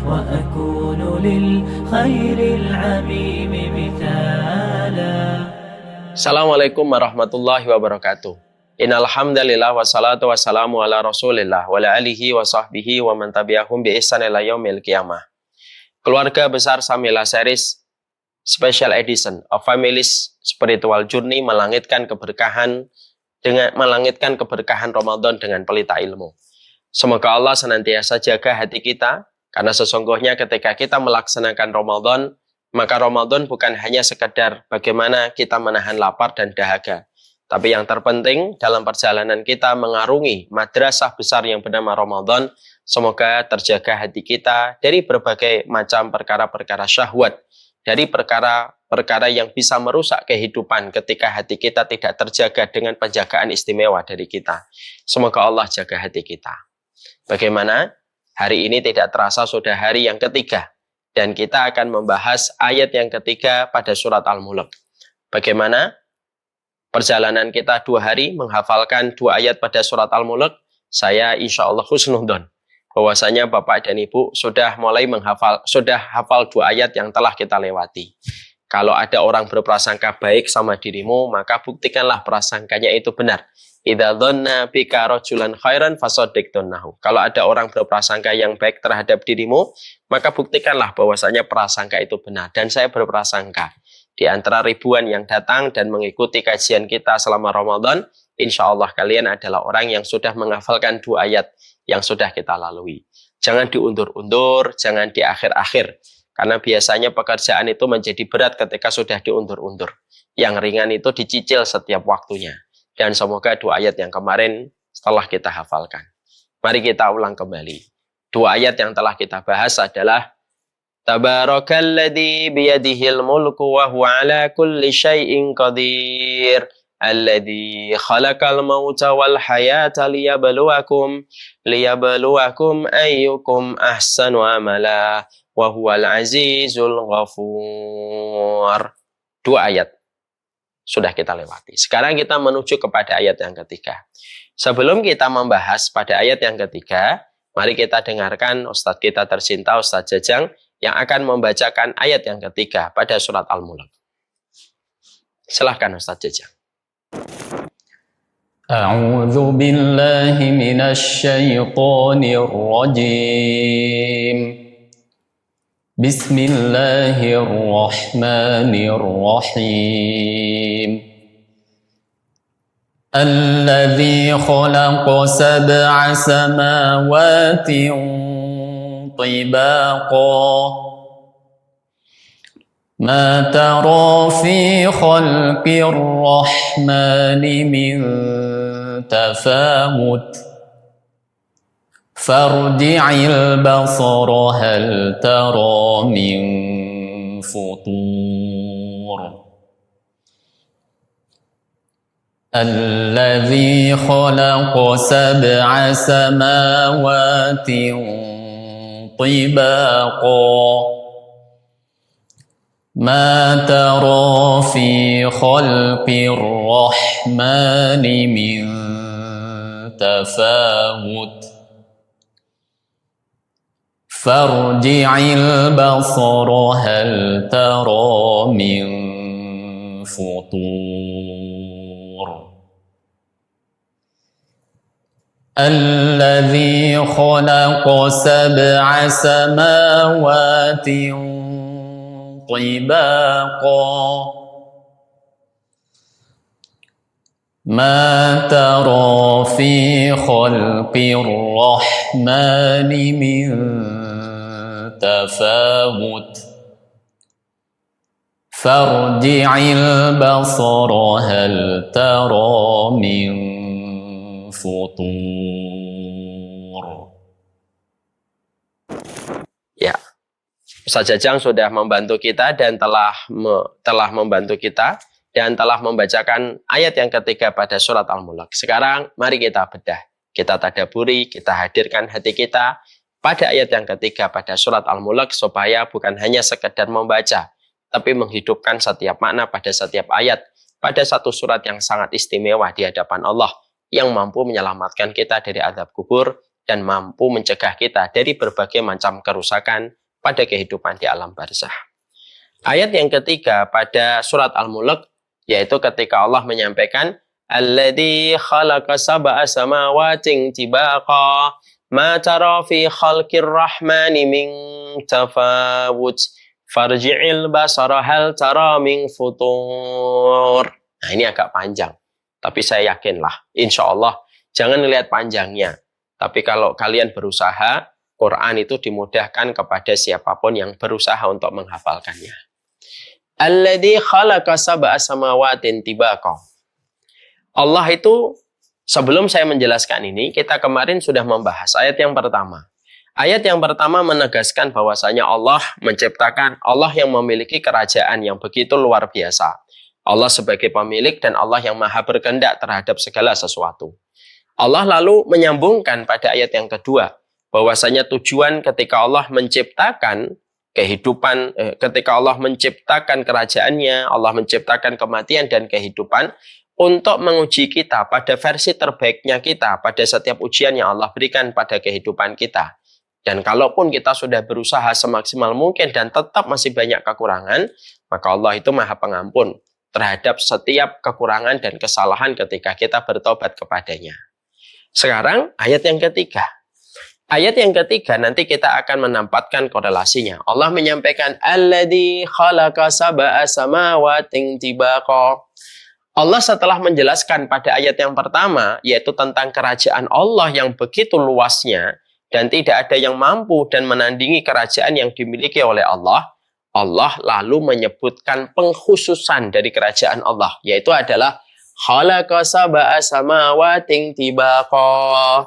وأكون للخير العميم مثالا. Assalamualaikum warahmatullahi wabarakatuh. Innal hamdalillah wassalatu wassalamu ala Rasulillah wa ala alihi wa sahbihi wa man tabi'ahum bi ihsan ila yaumil qiyamah. Keluarga besar Samila Series Special Edition of Families Spiritual Journey melangitkan keberkahan Ramadan dengan pelita ilmu. Semoga Allah senantiasa jaga hati kita, karena sesungguhnya ketika kita melaksanakan Ramadan, maka Ramadan bukan hanya sekedar bagaimana kita menahan lapar dan dahaga, tapi yang terpenting dalam perjalanan kita mengarungi madrasah besar yang bernama Ramadan, semoga terjaga hati kita dari berbagai macam perkara-perkara syahwat, dari perkara-perkara yang bisa merusak kehidupan ketika hati kita tidak terjaga dengan penjagaan istimewa dari kita. Semoga Allah jaga hati kita. Bagaimana? Hari ini tidak terasa sudah hari yang ketiga, dan kita akan membahas ayat yang ketiga pada surat Al-Mulk. Bagaimana perjalanan kita 2 hari menghafalkan 2 ayat pada surat Al-Mulk? Saya insya Allah husnudon bahwasanya Bapak dan Ibu sudah mulai hafal 2 ayat yang telah kita lewati. Kalau ada orang berprasangka baik sama dirimu, maka buktikanlah prasangkanya itu benar. Idza dhanna bika rajulan khairan fasaddiqnahu. Kalau ada orang berprasangka yang baik terhadap dirimu, maka buktikanlah bahwasanya prasangka itu benar. Dan saya berprasangka di antara ribuan yang datang dan mengikuti kajian kita selama Ramadan, insya Allah kalian adalah orang yang sudah menghafalkan 2 ayat yang sudah kita lalui. Jangan diundur-undur, jangan di akhir-akhir. Karena biasanya pekerjaan itu menjadi berat ketika sudah diundur-undur. Yang ringan itu dicicil setiap waktunya. Dan semoga 2 ayat yang kemarin setelah kita hafalkan. Mari kita ulang kembali. 2 ayat yang telah kita bahas adalah Tabarakalladzi biyadihil mulku wa huwa ala kulli syai'in qadir. Alladzi khalaqal mauta wal hayata liyabluwakum ayyukum ahsanu amala wa huwal azizul ghafur. 2 ayat sudah kita lewati. Sekarang kita menuju kepada ayat yang ketiga. Sebelum kita membahas pada ayat yang ketiga, mari kita dengarkan Ustadz kita tercinta, Ustadz Jajang, yang akan membacakan ayat yang ketiga pada surat Al-Mulk. Silahkan Ustadz Jajang. A'udzu billahi minasy syaithanir rajim. Bismillahirrahmanirrahim. Alladzi khalaqa sab'a samawatin tibaqa ma tara fi khalqir rahmani min tafawut farji'il basara hal tara min futur. Alladzi khalaqa sab'a samawatin tibaqa ma tara fi khalqir rahmani min tafawut farji'il basara hal tara min futur. Alladzi khalaqa sab'a samawatin tibaqa ma tara fi khalqir rahmani min tafawut farji'il basara hal tara min futur. Ya, Ustaz Jajang sudah membantu kita dan telah membantu kita dan telah membacakan ayat yang ketiga pada surat Al-Mulk. Sekarang mari kita bedah, kita tadaburi, kita hadirkan hati kita pada ayat yang ketiga pada surat Al-Mulk supaya bukan hanya sekedar membaca, tapi menghidupkan setiap makna pada setiap ayat pada satu surat yang sangat istimewa di hadapan Allah, yang mampu menyelamatkan kita dari azab kubur, dan mampu mencegah kita dari berbagai macam kerusakan pada kehidupan di alam barzah. Ayat yang ketiga pada surat Al-Mulk, yaitu ketika Allah menyampaikan alladzi khalaqa sab'a samawatin tibaqa ma tara fi khalqir rahmani min tafawut farji'il basara hal tara min futur. Nah, ini agak panjang, tapi saya yakinlah insya Allah jangan lihat panjangnya, tapi kalau kalian berusaha, Quran itu dimudahkan kepada siapapun yang berusaha untuk menghafalkannya. Alladzi khalaqa sab'a samawatin tibaqa. Allah itu, sebelum saya menjelaskan ini, kita kemarin sudah membahas ayat yang pertama. Ayat yang pertama menegaskan bahwasanya Allah menciptakan, Allah yang memiliki kerajaan yang begitu luar biasa. Allah sebagai pemilik dan Allah yang maha berkehendak terhadap segala sesuatu. Allah lalu menyambungkan pada ayat yang kedua, bahwasanya tujuan ketika Allah menciptakan kehidupan, ketika Allah menciptakan kerajaannya, Allah menciptakan kematian dan kehidupan, untuk menguji kita pada versi terbaiknya kita, pada setiap ujian yang Allah berikan pada kehidupan kita. Dan kalaupun kita sudah berusaha semaksimal mungkin dan tetap masih banyak kekurangan, maka Allah itu maha pengampun terhadap setiap kekurangan dan kesalahan ketika kita bertobat kepadanya. Sekarang ayat yang ketiga. Ayat yang ketiga nanti kita akan menempatkan korelasinya. Allah menyampaikan alladzi khalaqa sab'a samawatin tibaqa. Allah setelah menjelaskan pada ayat yang pertama, yaitu tentang kerajaan Allah yang begitu luasnya, dan tidak ada yang mampu dan menandingi kerajaan yang dimiliki oleh Allah, Allah lalu menyebutkan pengkhususan dari kerajaan Allah, yaitu adalah khalaqa sab'a samawatin tibaqa.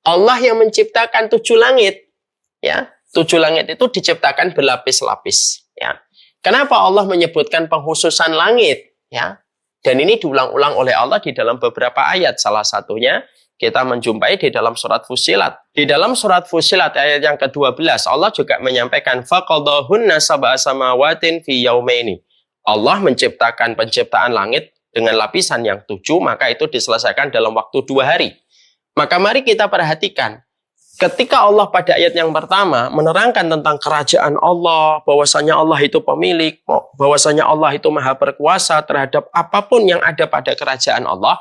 Allah yang menciptakan 7 langit, ya. 7 langit itu diciptakan berlapis-lapis, ya. Kenapa Allah menyebutkan pengkhususan langit, ya? Dan ini diulang-ulang oleh Allah di dalam beberapa ayat. Salah satunya kita menjumpai di dalam surat Fussilat. Di dalam surat Fussilat ayat yang ke-12, Allah juga menyampaikan faqadahunna sab'a samawatin fi yaumaini. Allah menciptakan penciptaan langit dengan lapisan yang 7, maka itu diselesaikan dalam waktu 2 hari. Maka mari kita perhatikan, ketika Allah pada ayat yang pertama menerangkan tentang kerajaan Allah, bahwasanya Allah itu pemilik, bahwasanya Allah itu maha berkuasa terhadap apapun yang ada pada kerajaan Allah,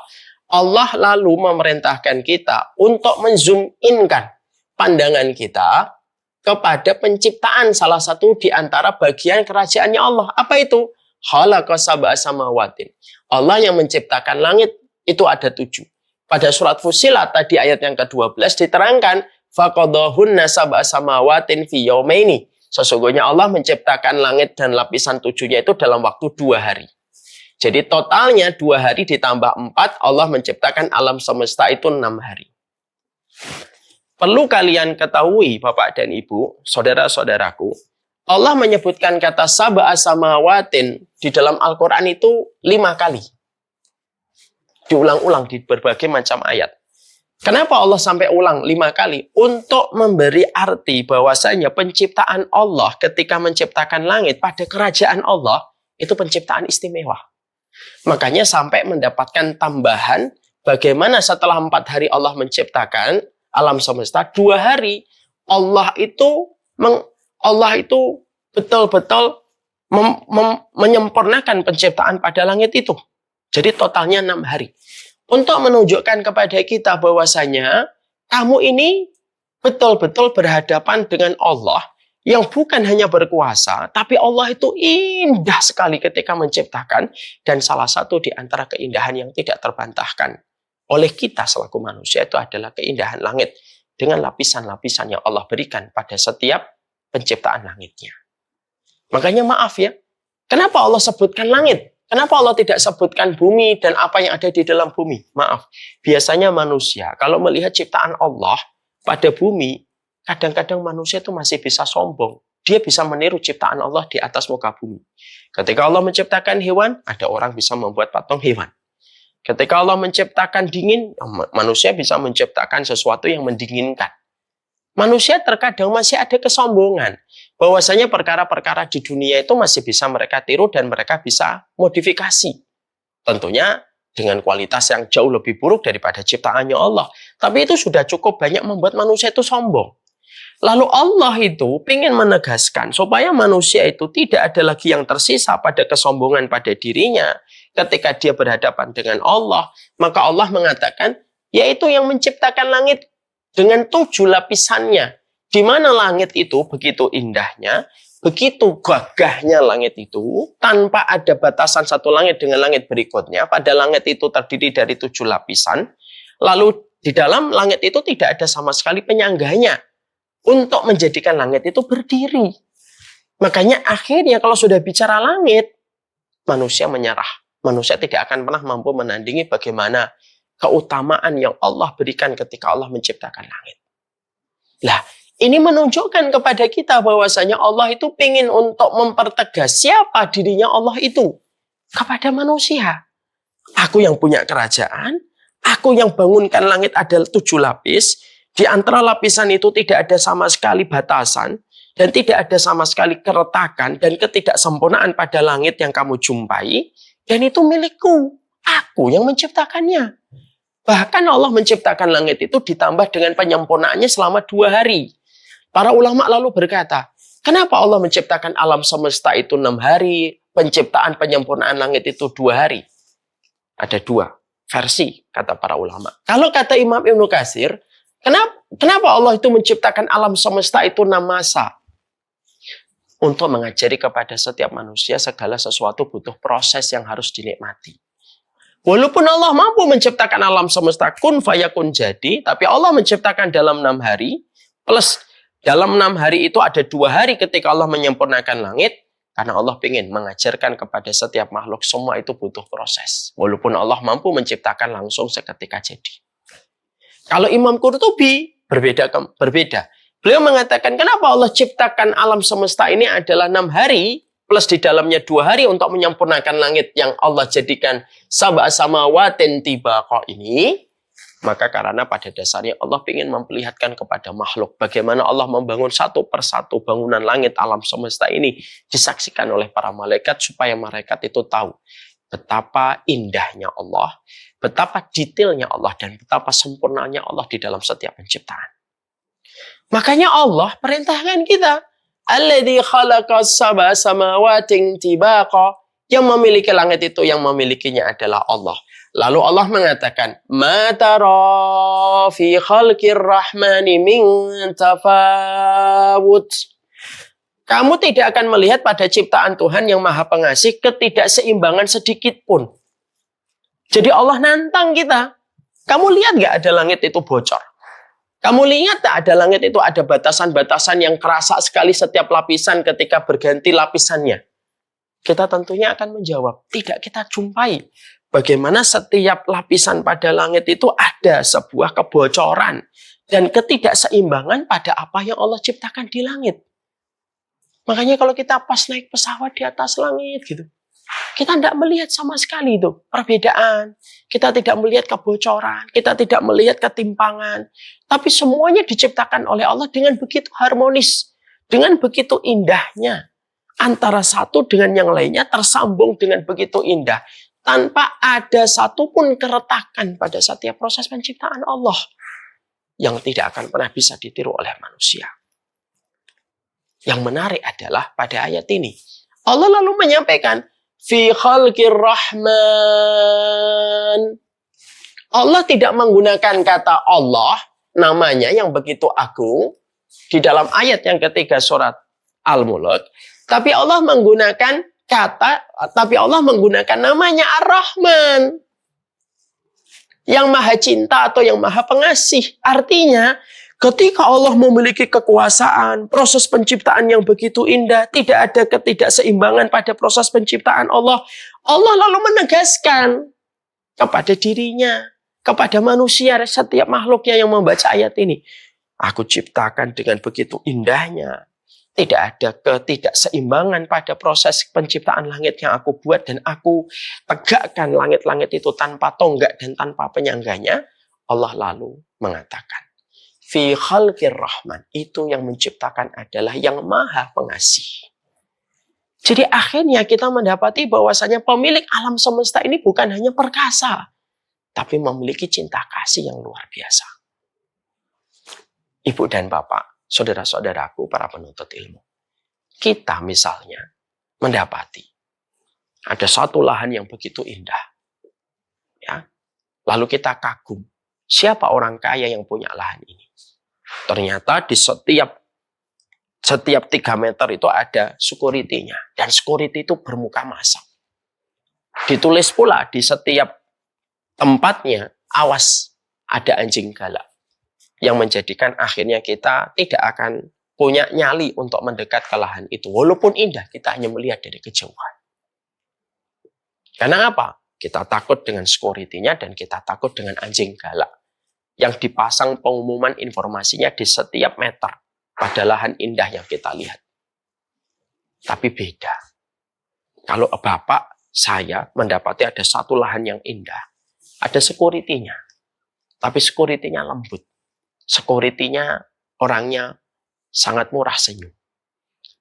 Allah lalu memerintahkan kita untuk menzoom in-kan pandangan kita kepada penciptaan salah satu di antara bagian kerajaannya Allah. Apa itu? Khalaqa sab'a samawatin. Allah yang menciptakan langit itu ada 7. Pada surat Fussilat tadi ayat yang ke-12 diterangkan faqadahunna sab'a samawatin fi yaumaini. Sesungguhnya Allah menciptakan langit dan lapisan 7-nya itu dalam waktu 2 hari. Jadi totalnya 2 hari ditambah 4, Allah menciptakan alam semesta itu 6 hari. Perlu kalian ketahui Bapak dan Ibu, saudara-saudaraku, Allah menyebutkan kata sab'a samawatin di dalam Al-Quran itu 5 kali. Diulang-ulang di berbagai macam ayat. Kenapa Allah sampai ulang 5 kali? Untuk memberi arti bahwasanya penciptaan Allah ketika menciptakan langit pada kerajaan Allah itu penciptaan istimewa. Makanya sampai mendapatkan tambahan bagaimana setelah 4 hari Allah menciptakan alam semesta, 2 hari Allah itu betul-betul menyempurnakan penciptaan pada langit itu. Jadi totalnya 6 hari. Untuk menunjukkan kepada kita bahwasanya kamu ini betul-betul berhadapan dengan Allah yang bukan hanya berkuasa, tapi Allah itu indah sekali ketika menciptakan, dan salah satu di antara keindahan yang tidak terbantahkan oleh kita selaku manusia itu adalah keindahan langit dengan lapisan-lapisan yang Allah berikan pada setiap penciptaan langitnya. Makanya maaf ya, kenapa Allah sebutkan langit? Kenapa Allah tidak sebutkan bumi dan apa yang ada di dalam bumi? Maaf, biasanya manusia kalau melihat ciptaan Allah pada bumi, kadang-kadang manusia itu masih bisa sombong. Dia bisa meniru ciptaan Allah di atas muka bumi. Ketika Allah menciptakan hewan, ada orang bisa membuat patung hewan. Ketika Allah menciptakan dingin, manusia bisa menciptakan sesuatu yang mendinginkan. Manusia terkadang masih ada kesombongan bahwasanya perkara-perkara di dunia itu masih bisa mereka tiru dan mereka bisa modifikasi. Tentunya dengan kualitas yang jauh lebih buruk daripada ciptaannya Allah. Tapi itu sudah cukup banyak membuat manusia itu sombong. Lalu Allah itu ingin menegaskan supaya manusia itu tidak ada lagi yang tersisa pada kesombongan pada dirinya ketika dia berhadapan dengan Allah. Maka Allah mengatakan, yaitu yang menciptakan langit dengan 7 lapisannya. Di mana langit itu begitu indahnya, begitu gagahnya langit itu, tanpa ada batasan satu langit dengan langit berikutnya. Pada langit itu terdiri dari 7 lapisan. Lalu di dalam langit itu tidak ada sama sekali penyangganya untuk menjadikan langit itu berdiri. Makanya akhirnya kalau sudah bicara langit, manusia menyerah. Manusia tidak akan pernah mampu menandingi bagaimana keutamaan yang Allah berikan ketika Allah menciptakan langit. Lah, ini menunjukkan kepada kita bahwasanya Allah itu ingin untuk mempertegas siapa dirinya Allah itu kepada manusia. Aku yang punya kerajaan, aku yang bangunkan langit ada 7 lapis. Di antara lapisan itu tidak ada sama sekali batasan dan tidak ada sama sekali keretakan dan ketidaksempurnaan pada langit yang kamu jumpai. Dan itu milikku. Aku yang menciptakannya. Bahkan Allah menciptakan langit itu ditambah dengan penyempurnaannya selama 2 hari. Para ulama lalu berkata, kenapa Allah menciptakan alam semesta itu 6 hari, penciptaan penyempurnaan langit itu 2 hari? Ada 2 versi, kata para ulama. Kalau kata Imam Ibnu Katsir, kenapa Allah itu menciptakan alam semesta itu 6 masa? Untuk mengajari kepada setiap manusia segala sesuatu butuh proses yang harus dinikmati. Walaupun Allah mampu menciptakan alam semesta kun fayakun jadi, tapi Allah menciptakan dalam 6 hari, plus dalam 6 hari itu ada 2 hari ketika Allah menyempurnakan langit, karena Allah ingin mengajarkan kepada setiap makhluk semua itu butuh proses. Walaupun Allah mampu menciptakan langsung seketika jadi. Kalau Imam Qurtubi berbeda. Beliau mengatakan kenapa Allah ciptakan alam semesta ini adalah 6 hari plus di dalamnya 2 hari untuk menyempurnakan langit yang Allah jadikan sab'a samawatin tibaqa ini. Maka karena pada dasarnya Allah ingin memperlihatkan kepada makhluk bagaimana Allah membangun satu persatu bangunan langit alam semesta ini disaksikan oleh para malaikat supaya malaikat itu tahu betapa indahnya Allah, betapa detailnya Allah, dan betapa sempurnanya Allah di dalam setiap penciptaan. Makanya Allah perintahkan kita, alladzi khalaqas sab'a samawatin tibaqa, yang memiliki langit itu, yang memilikinya adalah Allah. Lalu Allah mengatakan, ma tara fi khalqir rahmani min tafawut. Kamu tidak akan melihat pada ciptaan Tuhan yang Maha Pengasih ketidakseimbangan sedikit pun. Jadi Allah nantang kita. Kamu lihat gak ada langit itu bocor? Kamu lihat tak ada langit itu ada batasan-batasan yang kerasa sekali setiap lapisan ketika berganti lapisannya? Kita tentunya akan menjawab, tidak kita jumpai. Bagaimana setiap lapisan pada langit itu ada sebuah kebocoran dan ketidakseimbangan pada apa yang Allah ciptakan di langit. Makanya kalau kita pas naik pesawat di atas langit gitu, kita tidak melihat sama sekali itu perbedaan. Kita tidak melihat kebocoran, kita tidak melihat ketimpangan. Tapi semuanya diciptakan oleh Allah dengan begitu harmonis, dengan begitu indahnya. Antara satu dengan yang lainnya tersambung dengan begitu indah. Tanpa ada satupun keretakan pada setiap proses penciptaan Allah. Yang tidak akan pernah bisa ditiru oleh manusia. Yang menarik adalah pada ayat ini. Allah lalu menyampaikan, fi khalqir rahman. Allah tidak menggunakan kata Allah, namanya yang begitu agung, di dalam ayat yang ketiga surat Al-Mulk. Tapi Allah menggunakan namanya Ar-Rahman. Yang maha cinta atau yang maha pengasih. Artinya, ketika Allah memiliki kekuasaan, proses penciptaan yang begitu indah, tidak ada ketidakseimbangan pada proses penciptaan Allah. Allah lalu menegaskan kepada dirinya, kepada manusia, setiap makhluknya yang membaca ayat ini. Aku ciptakan dengan begitu indahnya. Tidak ada ketidakseimbangan pada proses penciptaan langit yang aku buat dan aku tegakkan langit-langit itu tanpa tonggak dan tanpa penyangganya. Allah lalu mengatakan, fi khalqir rahman, itu yang menciptakan adalah yang maha pengasih. Jadi akhirnya kita mendapati bahwasanya pemilik alam semesta ini bukan hanya perkasa, tapi memiliki cinta kasih yang luar biasa. Ibu dan bapak, saudara-saudaraku, para penuntut ilmu. Kita misalnya mendapati ada satu lahan yang begitu indah. Ya. Lalu kita kagum, siapa orang kaya yang punya lahan ini? Ternyata di setiap 3 meter itu ada security-nya. Dan security itu bermuka masam. Ditulis pula di setiap tempatnya, awas, ada anjing galak. Yang menjadikan akhirnya kita tidak akan punya nyali untuk mendekat ke lahan itu. Walaupun indah, kita hanya melihat dari kejauhan. Karena apa? Kita takut dengan security-nya dan kita takut dengan anjing galak. Yang dipasang pengumuman informasinya di setiap meter. Pada lahan indah yang kita lihat. Tapi beda. Kalau bapak, saya mendapati ada satu lahan yang indah. Ada security-nya. Tapi security-nya lembut. Security-nya orangnya sangat murah senyum.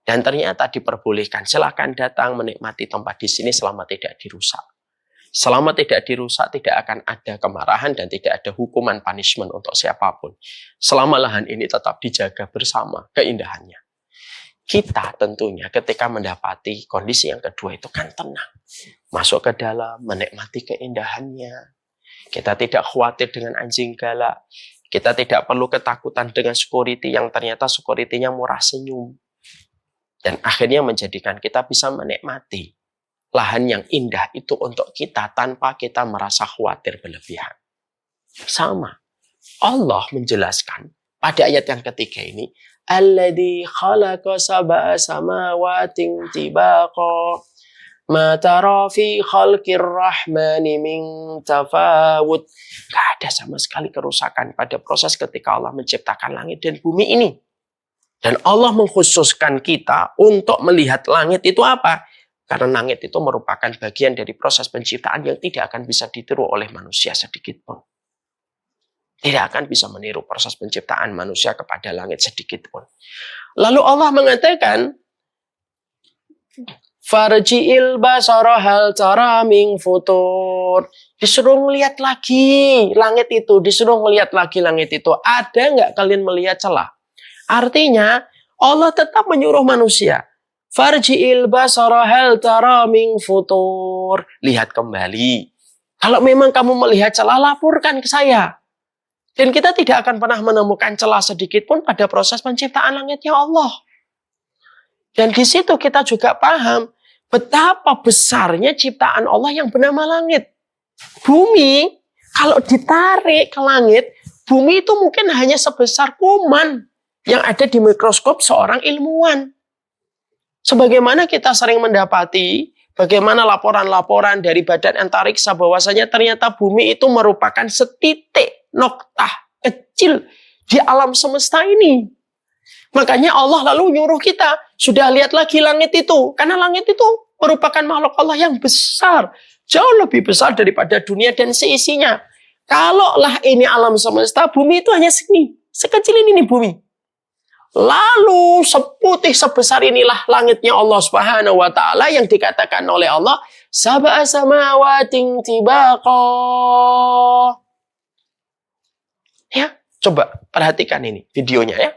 Dan ternyata diperbolehkan. Silakan datang menikmati tempat di sini selama tidak dirusak. Selama tidak dirusak, tidak akan ada kemarahan dan tidak ada hukuman punishment untuk siapapun. Selama lahan ini tetap dijaga bersama keindahannya. Kita tentunya ketika mendapati kondisi yang kedua itu kan tenang. Masuk ke dalam, menikmati keindahannya. Kita tidak khawatir dengan anjing galak. Kita tidak perlu ketakutan dengan security yang ternyata security-nya murah senyum. Dan akhirnya menjadikan kita bisa menikmati lahan yang indah itu untuk kita tanpa kita merasa khawatir berlebihan. Sama. Allah menjelaskan pada ayat yang ketiga ini, alladzi khalaqa sab'a samawatin tibaqa ma tara fi khalqir rahmani min tafawut. Gak ada sama sekali kerusakan pada proses ketika Allah menciptakan langit dan bumi ini. Dan Allah mengkhususkan kita untuk melihat langit itu apa? Karena langit itu merupakan bagian dari proses penciptaan yang tidak akan bisa ditiru oleh manusia sedikit pun. Tidak akan bisa meniru proses penciptaan manusia kepada langit sedikit pun. Lalu Allah mengatakan, Farji'il basara hal tara min futur. Disuruh melihat lagi langit itu. Disuruh melihat lagi langit itu. Ada nggak kalian melihat celah? Artinya, Allah tetap menyuruh manusia. Farji'il basara hal tara min futur. Lihat kembali. Kalau memang kamu melihat celah, laporkan ke saya. Dan kita tidak akan pernah menemukan celah sedikit pun pada proses penciptaan langitnya Allah. Dan di situ kita juga paham betapa besarnya ciptaan Allah yang bernama langit. Bumi, kalau ditarik ke langit, bumi itu mungkin hanya sebesar kuman yang ada di mikroskop seorang ilmuwan. Sebagaimana kita sering mendapati, bagaimana laporan-laporan dari Badan Antariksa bahwasanya ternyata bumi itu merupakan setitik noktah kecil di alam semesta ini. Makanya Allah lalu nyuruh kita, sudah lihat lagi langit itu. Karena langit itu merupakan makhluk Allah yang besar. Jauh lebih besar daripada dunia dan seisinya. Kalaulah ini alam semesta, bumi itu hanya segini. Sekecil ini nih bumi. Lalu seputih sebesar inilah langitnya Allah Subhanahu wa taala yang dikatakan oleh Allah sab'a samawatin tibaqa. Ya, coba perhatikan ini videonya ya.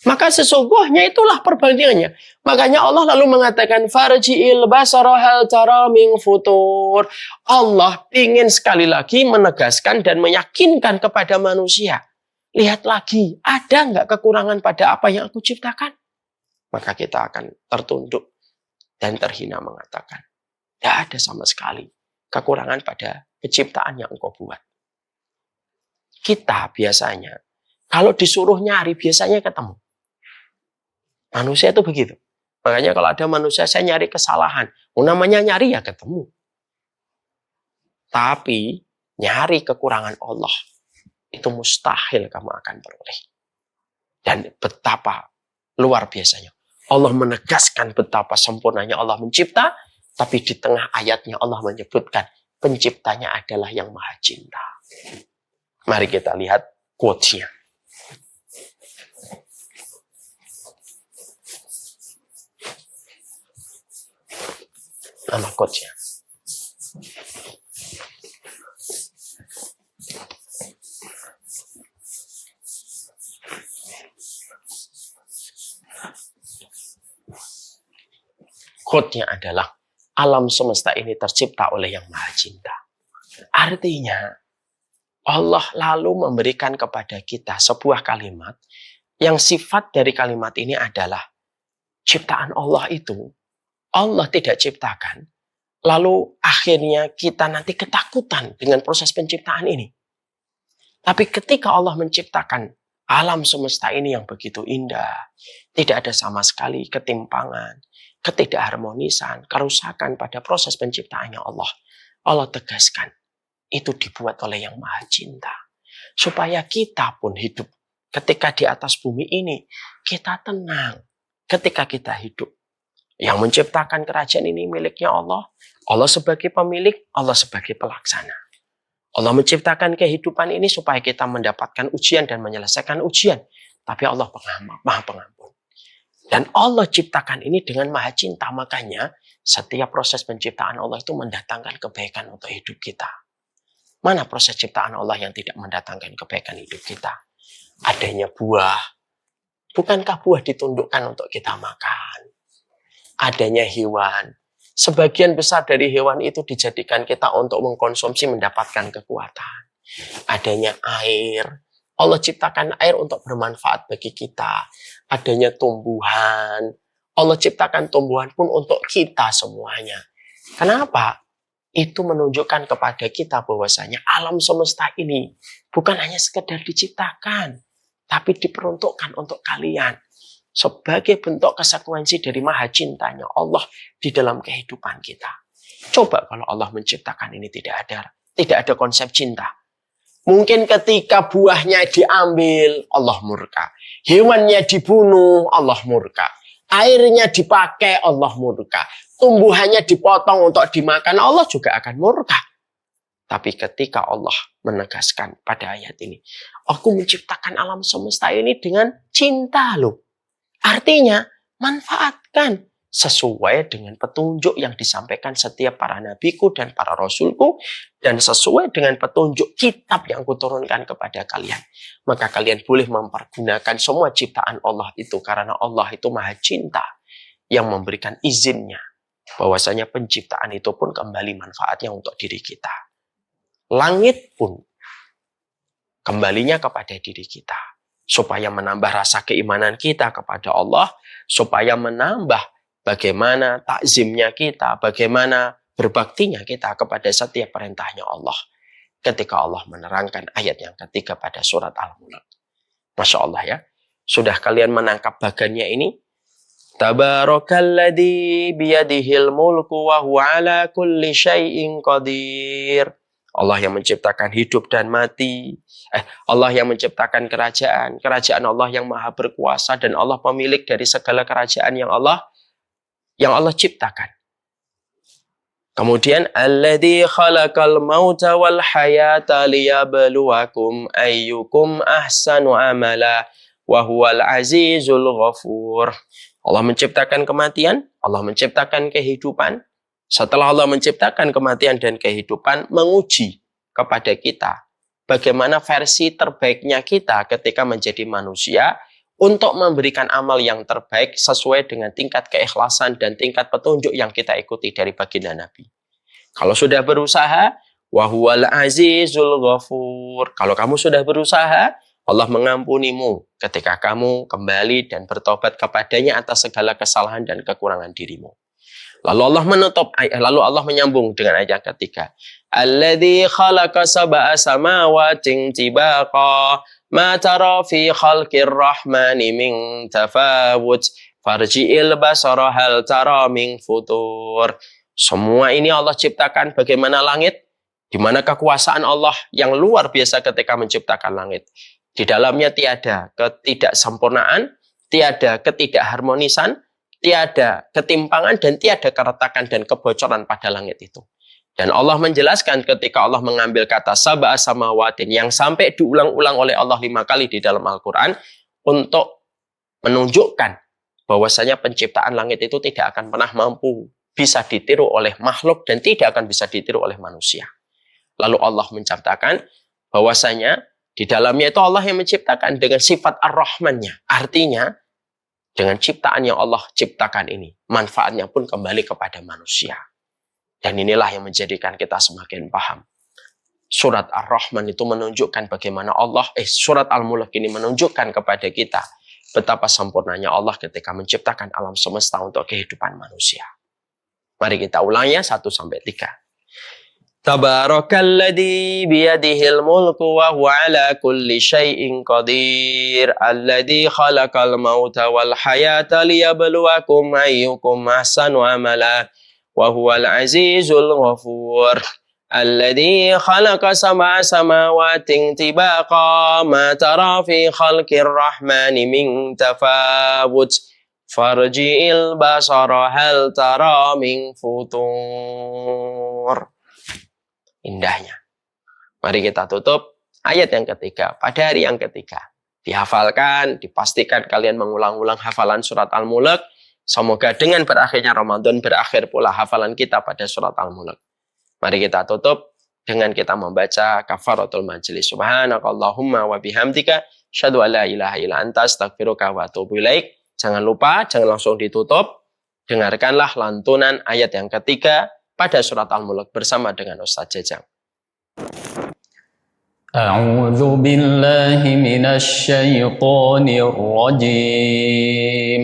Maka sesungguhnya itulah perbandingannya. Makanya Allah lalu mengatakan farji'il basara hal tara min futur. Allah ingin sekali lagi menegaskan dan meyakinkan kepada manusia. Lihat lagi, ada nggak kekurangan pada apa yang aku ciptakan? Maka kita akan tertunduk dan terhina mengatakan, tidak ada sama sekali kekurangan pada penciptaan yang engkau buat. Kita biasanya, kalau disuruh nyari, biasanya ketemu. Manusia itu begitu. Makanya kalau ada manusia, saya nyari kesalahan. Namanya nyari ya ketemu. Tapi, nyari kekurangan Allah, itu mustahil kamu akan peroleh. Dan betapa luar biasanya. Allah menegaskan betapa sempurnanya Allah mencipta, tapi di tengah ayatnya Allah menyebutkan penciptanya adalah yang maha cinta. Mari kita lihat quotes-nya. Nama quotes-nya. Quote-nya adalah, alam semesta ini tercipta oleh yang maha cinta. Artinya, Allah lalu memberikan kepada kita sebuah kalimat yang sifat dari kalimat ini adalah ciptaan Allah itu Allah tidak ciptakan, lalu akhirnya kita nanti ketakutan dengan proses penciptaan ini. Tapi ketika Allah menciptakan alam semesta ini yang begitu indah, tidak ada sama sekali ketimpangan, ketidakharmonisan, kerusakan pada proses penciptaannya Allah. Allah tegaskan, itu dibuat oleh yang maha cinta. Supaya kita pun hidup ketika di atas bumi ini, kita tenang ketika kita hidup. Yang menciptakan kerajaan ini miliknya Allah. Allah sebagai pemilik, Allah sebagai pelaksana. Allah menciptakan kehidupan ini supaya kita mendapatkan ujian dan menyelesaikan ujian. Tapi Allah maha pengampun. Dan Allah ciptakan ini dengan maha cinta. Makanya setiap proses penciptaan Allah itu mendatangkan kebaikan untuk hidup kita. Mana proses ciptaan Allah yang tidak mendatangkan kebaikan hidup kita? Adanya buah. Bukankah buah ditundukkan untuk kita makan? Adanya hewan. Sebagian besar dari hewan itu dijadikan kita untuk mengkonsumsi mendapatkan kekuatan. Adanya air. Allah ciptakan air untuk bermanfaat bagi kita. Adanya tumbuhan. Allah ciptakan tumbuhan pun untuk kita semuanya. Kenapa? Itu menunjukkan kepada kita bahwasanya alam semesta ini bukan hanya sekedar diciptakan, tapi diperuntukkan untuk kalian. Sebagai bentuk konsekuensi dari maha cintanya Allah di dalam kehidupan kita. Coba kalau Allah menciptakan ini tidak ada konsep cinta. Mungkin ketika buahnya diambil, Allah murka. Hewannya dibunuh, Allah murka. Airnya dipakai, Allah murka. Tumbuhannya dipotong untuk dimakan, Allah juga akan murka. Tapi ketika Allah menegaskan pada ayat ini, aku menciptakan alam semesta ini dengan cinta loh. Artinya, manfaatkan sesuai dengan petunjuk yang disampaikan setiap para nabiku dan para rasulku, dan sesuai dengan petunjuk kitab yang kuturunkan kepada kalian. Maka kalian boleh mempergunakan semua ciptaan Allah itu, karena Allah itu maha cinta yang memberikan izinnya, bahwasanya penciptaan itu pun kembali manfaatnya untuk diri kita. Langit pun kembalinya kepada diri kita. Supaya menambah rasa keimanan kita kepada Allah, supaya menambah bagaimana takzimnya kita, bagaimana berbaktinya kita kepada setiap perintahnya Allah. Ketika Allah menerangkan ayat yang ketiga pada surat Al-Mulk. Masya Allah ya. Sudah kalian menangkap bagannya ini? Tabarakalladzi biyadihil mulku wa huwa ala kulli syai'in qadir. Allah yang menciptakan hidup dan mati. Allah yang menciptakan kerajaan. Kerajaan Allah yang maha berkuasa. Dan Allah pemilik dari segala kerajaan yang Allah ciptakan. Kemudian, alladzi khalaqal mauta wal hayata liyabluwakum ayyukum ahsanu amala wa huwal azizul ghafur. Allah menciptakan kematian. Allah menciptakan kehidupan. Setelah Allah menciptakan kematian dan kehidupan, menguji kepada kita bagaimana versi terbaiknya kita ketika menjadi manusia untuk memberikan amal yang terbaik sesuai dengan tingkat keikhlasan dan tingkat petunjuk yang kita ikuti dari baginda Nabi. Kalau sudah berusaha, wa huwal azizul ghafur. Kalau kamu sudah berusaha, Allah mengampunimu ketika kamu kembali dan bertobat kepadanya atas segala kesalahan dan kekurangan dirimu. Lalu Allah menyambung dengan ayat yang ketiga. Alladzi khalaqa sab'a samawati tibaqa ma tara fi khalqir rahmani min tafawut farji'il basara hal tara min futur. Semua ini Allah ciptakan bagaimana langit, di mana kekuasaan Allah yang luar biasa ketika menciptakan langit. Di dalamnya tiada ketidaksempurnaan, tiada ketidakharmonisan, tiada ketimpangan, dan tiada keretakan dan kebocoran pada langit itu. Dan Allah menjelaskan ketika Allah mengambil kata sab'a samawatin yang sampai diulang-ulang oleh Allah 5 kali di dalam Al-Quran untuk menunjukkan bahwasanya penciptaan langit itu tidak akan pernah mampu bisa ditiru oleh makhluk dan tidak akan bisa ditiru oleh manusia. Lalu Allah mencatatkan bahwasanya di dalamnya itu Allah yang menciptakan dengan sifat Ar-Rahman-nya. Artinya dengan ciptaan yang Allah ciptakan ini, manfaatnya pun kembali kepada manusia. Dan inilah yang menjadikan kita semakin paham. Surat Ar-Rahman itu menunjukkan bagaimana surat Al-Mulk ini menunjukkan kepada kita betapa sempurnanya Allah ketika menciptakan alam semesta untuk kehidupan manusia. Mari kita ulangnya 1-3. Tabarakalladzi biyadihil mulku wa huwa ala kulli syai'in qadir alladzi khalaqal mauta wal hayata liyabluwakum ayyukum ahsanu amala wa huwal azizul ghafur alladzi khalaqa sab'a samawatin tibaqa ma tara fi khalqir rahmani min tafawut farji'il basara hal tara min futur. Indahnya. Mari kita tutup ayat yang ketiga. Pada hari yang ketiga. Dihafalkan, dipastikan kalian mengulang-ulang hafalan surat Al-Mulk. Semoga dengan berakhirnya Ramadan berakhir pula hafalan kita pada surat Al-Mulk. Mari kita tutup dengan kita membaca kafaratul majlis. Subhanakallahumma wa bihamdika asyhadu an la ilaha illa anta astaghfiruka wa atubu ilaik. Jangan lupa, jangan langsung ditutup. Dengarkanlah lantunan ayat yang ketiga pada surat Al-Mulk bersama dengan Ustaz Jajang. A'udzu billahi minasy syaithanir rajim.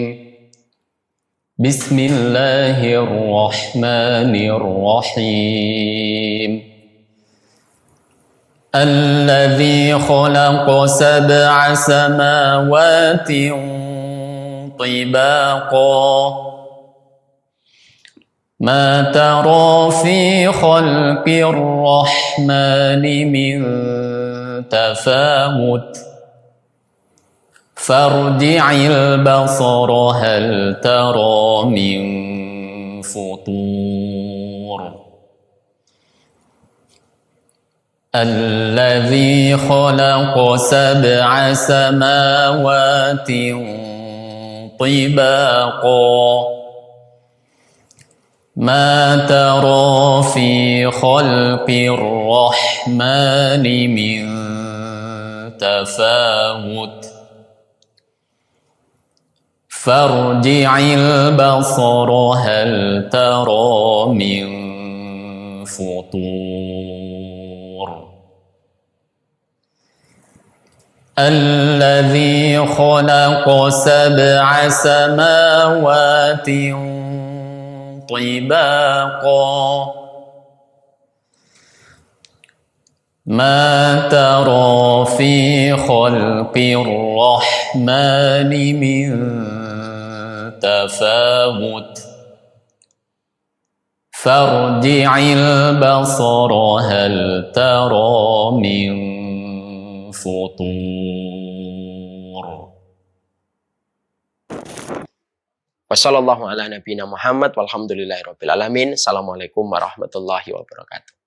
Bismillahirrahmanirrahim. Alladzi khalaqa sab'a samawatin tibaqa ما ترى في خلق الرحمن من تفاوت فارجع البصر هل ترى من فطور الذي خلق سبع سماوات طباقا ما ترى في خلق الرحمن من تفاوت فارجع البصر هل ترى من فطور الذي خلق سبع سماوات طباقا ما ترى في خلق الرحمن من تفاوت فارجع البصر هل ترى من فطور Wassallallahu ala nabiyina Muhammad walhamdulillahirabbil alamin. Assalamualaikum warahmatullahi wabarakatuh.